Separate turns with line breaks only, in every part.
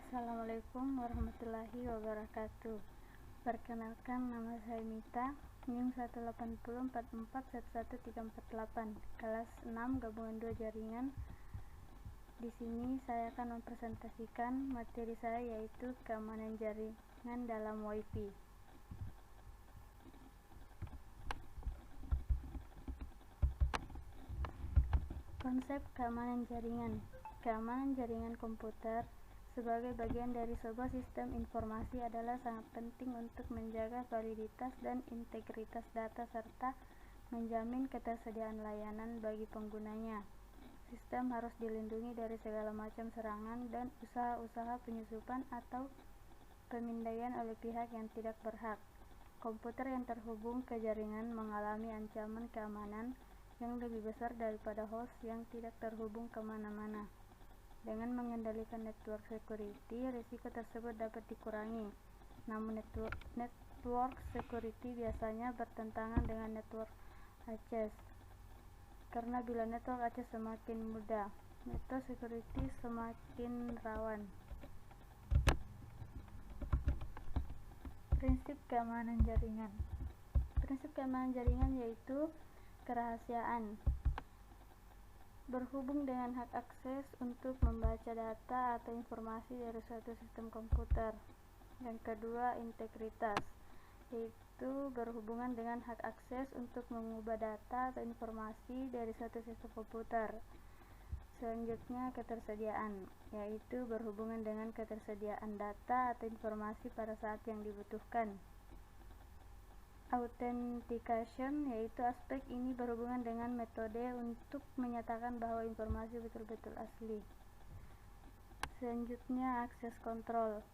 Assalamualaikum warahmatullahi wabarakatuh. Perkenalkan, nama saya Mita, NIM 18044111348, kelas 6 gabungan 2 jaringan. Di sini saya akan mempresentasikan materi saya, yaitu keamanan jaringan dalam WiFi. Konsep keamanan jaringan. Keamanan jaringan komputer sebagai bagian dari sebuah sistem informasi adalah sangat penting untuk menjaga validitas dan integritas data serta menjamin ketersediaan layanan bagi penggunanya. Sistem harus dilindungi dari segala macam serangan dan usaha-usaha penyusupan atau pemindaian oleh pihak yang tidak berhak. Komputer yang terhubung ke jaringan mengalami ancaman keamanan yang lebih besar daripada host yang tidak terhubung kemana-mana. Dengan mengendalikan network security, risiko tersebut dapat dikurangi. Namun network security biasanya bertentangan dengan network access. Karena bila network access semakin mudah, network security semakin rawan. Prinsip keamanan jaringan. Prinsip keamanan jaringan yaitu kerahasiaan. Berhubung dengan hak akses untuk membaca data atau informasi dari suatu sistem komputer. Yang kedua, integritas, yaitu berhubungan dengan hak akses untuk mengubah data atau informasi dari suatu sistem komputer. Selanjutnya, ketersediaan, yaitu berhubungan dengan ketersediaan data atau informasi pada saat yang dibutuhkan. Authentication, yaitu aspek ini berhubungan dengan metode untuk menyatakan bahwa informasi betul-betul asli. Selanjutnya, access control,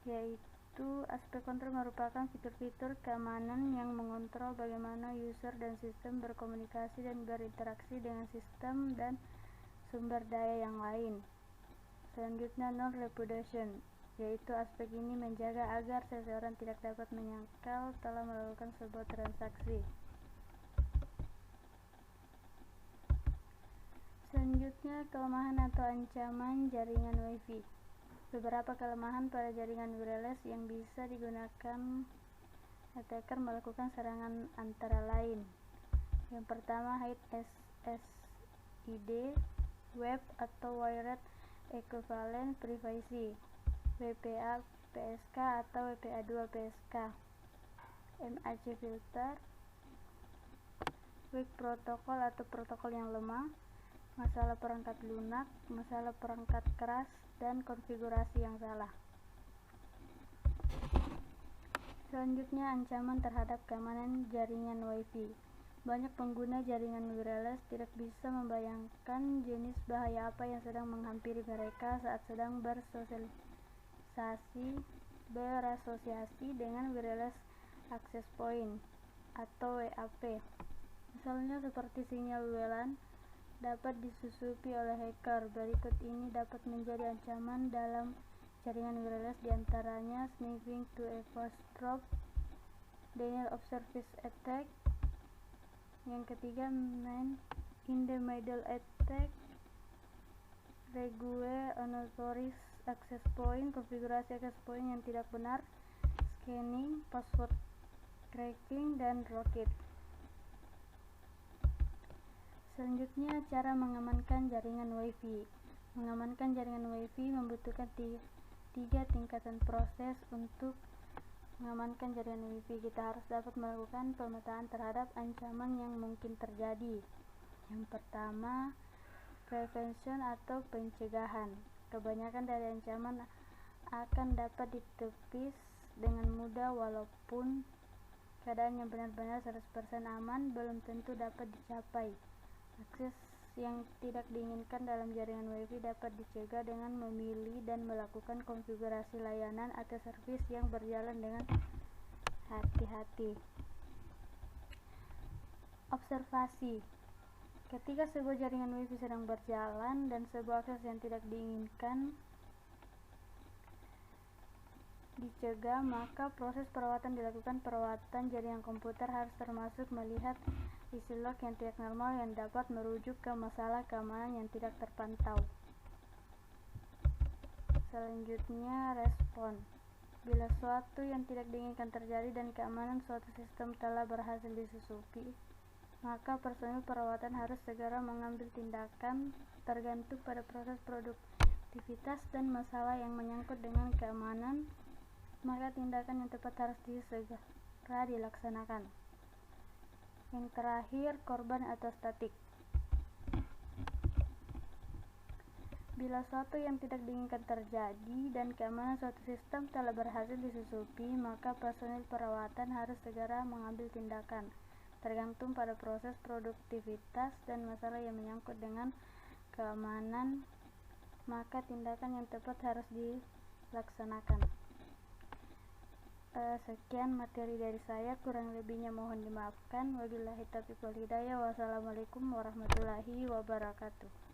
yaitu aspek kontrol merupakan fitur-fitur keamanan yang mengontrol bagaimana user dan sistem berkomunikasi dan berinteraksi dengan sistem dan sumber daya yang lain. Selanjutnya, non-repudiation, yaitu aspek ini menjaga agar seseorang tidak dapat menyangkal telah melakukan sebuah transaksi. Selanjutnya, kelemahan atau ancaman jaringan WiFi. Beberapa kelemahan pada jaringan wireless yang bisa digunakan attacker melakukan serangan antara lain. Yang pertama, high SSID, web atau wired equivalent privacy, WPA PSK atau WPA2 PSK, MAC filter, weak protokol atau protokol yang lemah, masalah perangkat lunak, masalah perangkat keras, dan konfigurasi yang salah. Selanjutnya, ancaman terhadap keamanan jaringan WiFi. Banyak pengguna jaringan wireless tidak bisa membayangkan jenis bahaya apa yang sedang menghampiri mereka saat sedang berasosiasi dengan wireless access point atau WAP. Misalnya seperti sinyal WLAN dapat disusupi oleh hacker. Berikut ini dapat menjadi ancaman dalam jaringan wireless, diantaranya sniffing to eavesdrop, denial of service attack. Yang ketiga, man in the middle attack, regue unauthorized access point, konfigurasi access point yang tidak benar, scanning, password cracking, dan rootkit. Selanjutnya, cara mengamankan jaringan WiFi. Mengamankan jaringan WiFi membutuhkan tiga tingkatan proses untuk mengamankan jaringan WiFi. Kita harus dapat melakukan pemetaan terhadap ancaman yang mungkin terjadi. Yang pertama, prevention atau pencegahan. Kebanyakan dari ancaman akan dapat ditepis dengan mudah, walaupun keadaan yang benar-benar 100% aman belum tentu dapat dicapai. Akses yang tidak diinginkan dalam jaringan WiFi dapat dicegah dengan memilih dan melakukan konfigurasi layanan atau servis yang berjalan dengan hati-hati. Observasi. Ketika sebuah jaringan WiFi sedang berjalan dan sebuah akses yang tidak diinginkan dicegah, maka proses perawatan dilakukan. Perawatan jaringan komputer harus termasuk melihat isi log yang tidak normal yang dapat merujuk ke masalah keamanan yang tidak terpantau. Selanjutnya, respon. Bila suatu yang tidak diinginkan terjadi dan keamanan suatu sistem telah berhasil disusupi, maka personil perawatan harus segera mengambil tindakan tergantung pada proses produktivitas dan masalah yang menyangkut dengan keamanan, maka tindakan yang tepat harus segera dilaksanakan. Yang terakhir, korban atau statik. Bila suatu yang tidak diinginkan terjadi dan keamanan suatu sistem telah berhasil disusupi, maka personil perawatan harus segera mengambil tindakan tergantung pada proses produktivitas dan masalah yang menyangkut dengan keamanan, maka tindakan yang tepat harus dilaksanakan. Sekian materi dari saya, kurang lebihnya mohon dimaafkan. Wabillahi taufiq wal hidayah. Wassalamualaikum warahmatullahi wabarakatuh.